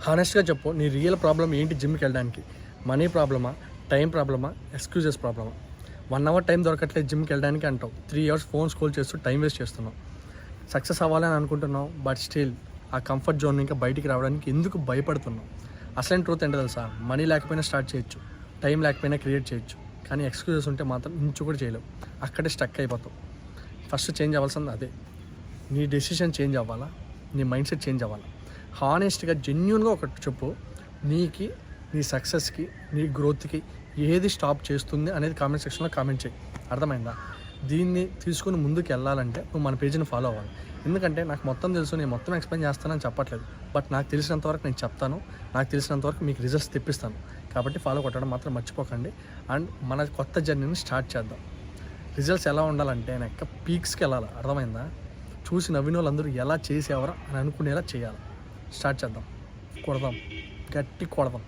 హానెస్ట్గా చెప్పు, నీ రియల్ ప్రాబ్లం ఏంటి? జిమ్కి వెళ్ళడానికి మనీ ప్రాబ్లమా, టైం ప్రాబ్లమా, ఎక్స్క్యూజెస్ ప్రాబ్లమా? 1 అవర్ టైం దొరకట్లేదు జిమ్కి వెళ్ళడానికి అంటావు, 3 అవర్స్ ఫోన్ స్క్రోల్ చేస్తూ టైం వేస్ట్ చేస్తున్నావు. సక్సెస్ అవ్వాలని అనుకుంటున్నావు, బట్ స్టిల్ ఆ కంఫర్ట్ జోన్ ఇంకా బయటికి రావడానికి ఎందుకు భయపడుతున్నావు? అసలైన ట్రూత్ ఏంటో తెలుసా? మనీ లేకపోయినా స్టార్ట్ చేయొచ్చు, టైం లేకపోయినా క్రియేట్ చేయొచ్చు, కానీ ఎక్స్క్యూజెస్ ఉంటే మాత్రం ఇంచు కూడా చేయలేవు. అక్కడే స్టక్ అయిపోతావు. ఫస్ట్ చేంజ్ అవ్వాల్సింది అదే. నీ డెసిషన్ చేంజ్ అవ్వాలా, నీ మైండ్ సెట్ చేంజ్ అవ్వాలా. హానెస్ట్గా జెన్యూన్గా ఒకటి చెప్పు, నీకు నీ సక్సెస్కి నీ గ్రోత్కి ఏది స్టాప్ చేస్తుంది అనేది కామెంట్ సెక్షన్లో కామెంట్ చేయి. అర్థమైందా? దీన్ని తీసుకుని ముందుకు వెళ్ళాలంటే నువ్వు మన పేజీని ఫాలో అవ్వాలి. ఎందుకంటే నాకు మొత్తం తెలుసు, నేను మొత్తం ఎక్స్ప్లెయిన్ చేస్తానని చెప్పట్లేదు, బట్ నాకు తెలిసినంతవరకు నేను చెప్తాను, నాకు తెలిసినంతవరకు మీకు రిజల్ట్స్ తెప్పిస్తాను. కాబట్టి ఫాలో కొట్టడం మాత్రం మర్చిపోకండి. అండ్ మన కొత్త జర్నీని స్టార్ట్ చేద్దాం. రిజల్ట్స్ ఎలా ఉండాలంటే నెక్క పీక్స్కి వెళ్ళాలి. అర్థమైందా? చూసి నవ్విన వాళ్ళందరూ ఎలా చేసేవారా అని అనుకునేలా చేయాలి. స్టార్ట్ చేద్దాం, కొడదాం, గట్టి కొడదాం.